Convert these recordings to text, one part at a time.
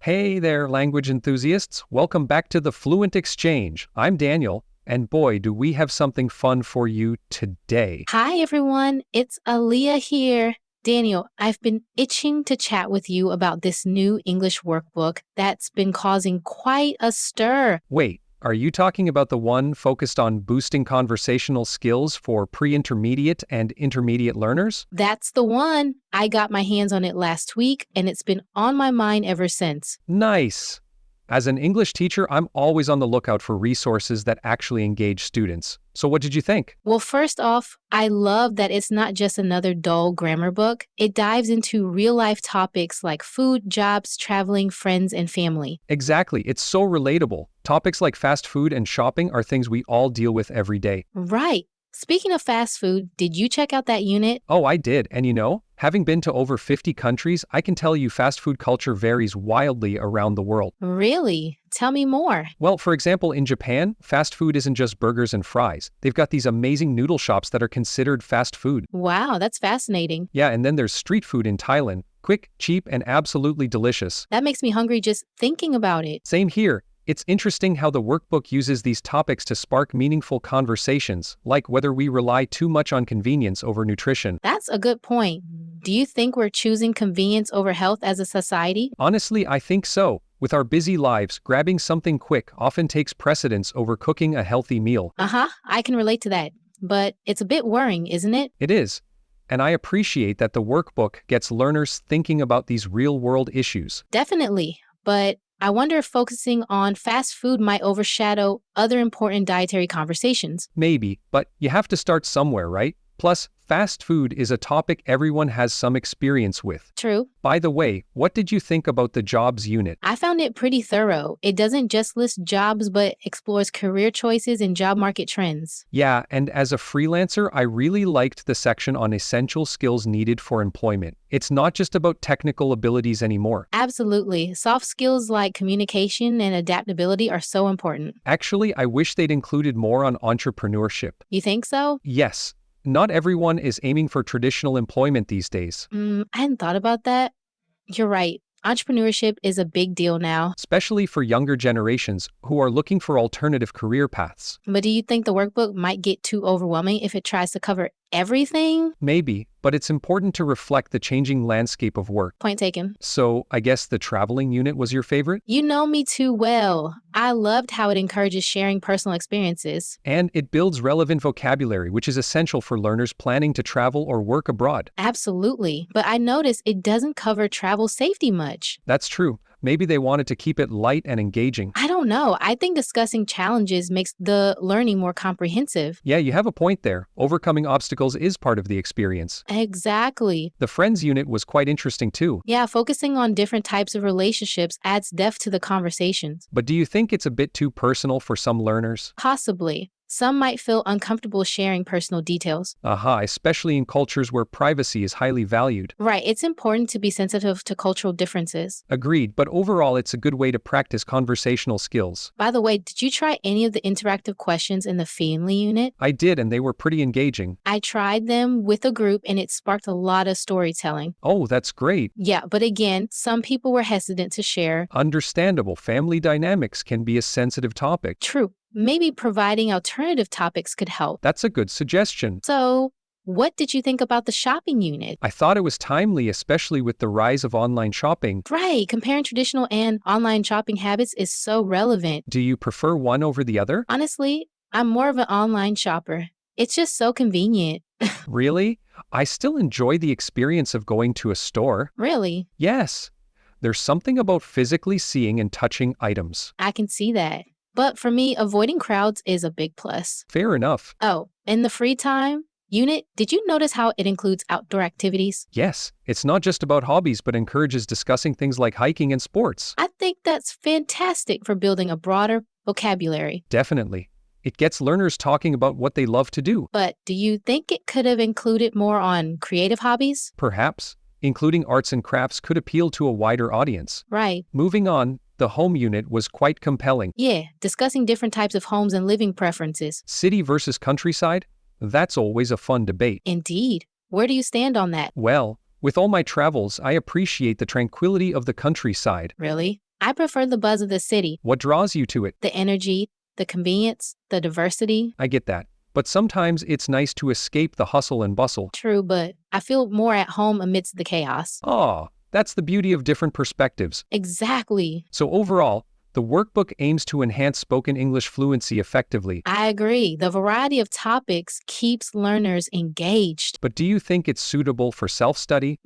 Hey there, language enthusiasts. Welcome back to the Fluent Exchange. I'm Daniel, and boy, do we have something fun for you today. Hi, everyone. It's Aaliyah here. Daniel, I've been itching to chat with you about this new English workbook that's been causing quite a stir. Wait, are you talking about the one focused on boosting conversational skills for pre-intermediate and intermediate learners? That's the one. I got my hands on it last week, and it's been on my mind ever since. Nice! As an English teacher, I'm always on the lookout for resources that actually engage students. So what did you think? Well, first off, I love that it's not just another dull grammar book. It dives into real life topics like food, jobs, traveling, friends, and family. Exactly, it's so relatable. Topics like fast food and shopping are things we all deal with every day. Right. Speaking of fast food, did you check out that unit? Oh, I did. And having been to over 50 countries, I can tell you fast food culture varies wildly around the world. Really? Tell me more. Well, for example, in Japan, fast food isn't just burgers and fries. They've got these amazing noodle shops that are considered fast food. Wow, that's fascinating. Yeah, and then there's street food in Thailand. Quick, cheap, and absolutely delicious. That makes me hungry just thinking about it. Same here. It's interesting how the workbook uses these topics to spark meaningful conversations, like whether we rely too much on convenience over nutrition. That's a good point. Do you think we're choosing convenience over health as a society? Honestly, I think so. With our busy lives, grabbing something quick often takes precedence over cooking a healthy meal. I can relate to that. But it's a bit worrying, isn't it? It is. And I appreciate that the workbook gets learners thinking about these real-world issues. Definitely. But I wonder if focusing on fast food might overshadow other important dietary conversations. Maybe, but you have to start somewhere, right? Plus, fast food is a topic everyone has some experience with. True. By the way, what did you think about the jobs unit? I found it pretty thorough. It doesn't just list jobs, but explores career choices and job market trends. Yeah, and as a freelancer, I really liked the section on essential skills needed for employment. It's not just about technical abilities anymore. Absolutely. Soft skills like communication and adaptability are so important. Actually, I wish they'd included more on entrepreneurship. You think so? Yes, not everyone is aiming for traditional employment these days, I hadn't thought about that. You're right. Entrepreneurship is a big deal now. especially for younger generations who are looking for alternative career paths. But do you think the workbook might get too overwhelming if it tries to cover everything? Maybe, but it's important to reflect the changing landscape of work. Point taken. So, I guess the traveling unit was your favorite? You know me too well. I loved how it encourages sharing personal experiences. And it builds relevant vocabulary, which is essential for learners planning to travel or work abroad. Absolutely. But I noticed it doesn't cover travel safety much. That's true. Maybe they wanted to keep it light and engaging. I don't know. I think discussing challenges makes the learning more comprehensive. Yeah, you have a point there. Overcoming obstacles is part of the experience. Exactly. The friends unit was quite interesting too. Yeah, focusing on different types of relationships adds depth to the conversations. But do you think it's a bit too personal for some learners? Possibly. Some might feel uncomfortable sharing personal details. Especially in cultures where privacy is highly valued. Right, it's important to be sensitive to cultural differences. Agreed, but overall it's a good way to practice conversational skills. By the way, did you try any of the interactive questions in the family unit? I did, and they were pretty engaging. I tried them with a group and it sparked a lot of storytelling. Oh, that's great. Yeah, but again, some people were hesitant to share. Understandable, family dynamics can be a sensitive topic. True. Maybe providing alternative topics could help. That's a good suggestion. So, what did you think about the shopping unit? I thought it was timely, especially with the rise of online shopping. Right, comparing traditional and online shopping habits is so relevant. Do you prefer one over the other? Honestly, I'm more of an online shopper. It's just so convenient. Really? I still enjoy the experience of going to a store. Really, Yes. There's something about physically seeing and touching items. I can see that. But for me, avoiding crowds is a big plus. Fair enough. Oh, in the free time unit, did you notice how it includes outdoor activities? Yes, it's not just about hobbies, but encourages discussing things like hiking and sports. I think that's fantastic for building a broader vocabulary. Definitely. It gets learners talking about what they love to do. But do you think it could have included more on creative hobbies? Perhaps, including arts and crafts could appeal to a wider audience. Right. Moving on, the home unit was quite compelling. Yeah, discussing different types of homes and living preferences. City versus countryside? That's always a fun debate. Indeed. Where do you stand on that? Well, with all my travels, I appreciate the tranquility of the countryside. Really? I prefer the buzz of the city, What draws you to it? the energy, the convenience, the diversity. I get that. But sometimes it's nice to escape the hustle and bustle. True, but I feel more at home amidst the chaos. Ah, that's the beauty of different perspectives. Exactly. So overall, the workbook aims to enhance spoken English fluency effectively. I agree. The variety of topics keeps learners engaged. But do you think it's suitable for self-study?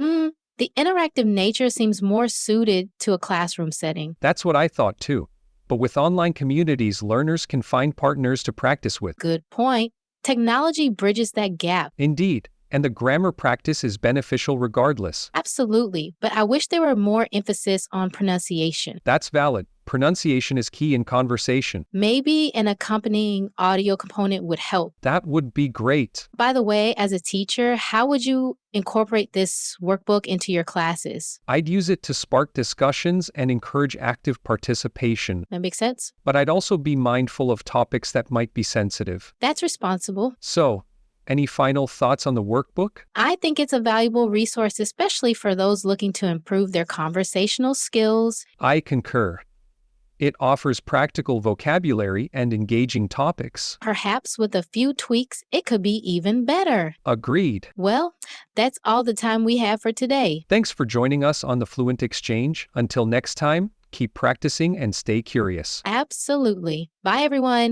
The interactive nature seems more suited to a classroom setting. That's what I thought too. But with online communities, learners can find partners to practice with. Good point. Technology bridges that gap. Indeed, and the grammar practice is beneficial regardless. Absolutely, but I wish there were more emphasis on pronunciation. That's valid. Pronunciation is key in conversation. Maybe an accompanying audio component would help. That would be great. By the way, as a teacher, how would you incorporate this workbook into your classes? I'd use it to spark discussions and encourage active participation. That makes sense? But I'd also be mindful of topics that might be sensitive. That's responsible. So, any final thoughts on the workbook? I think it's a valuable resource, especially for those looking to improve their conversational skills. I concur. It offers practical vocabulary and engaging topics. Perhaps with a few tweaks, it could be even better. Agreed. Well, that's all the time we have for today. Thanks for joining us on the Fluent Exchange. Until next time, keep practicing and stay curious. Absolutely. Bye, everyone.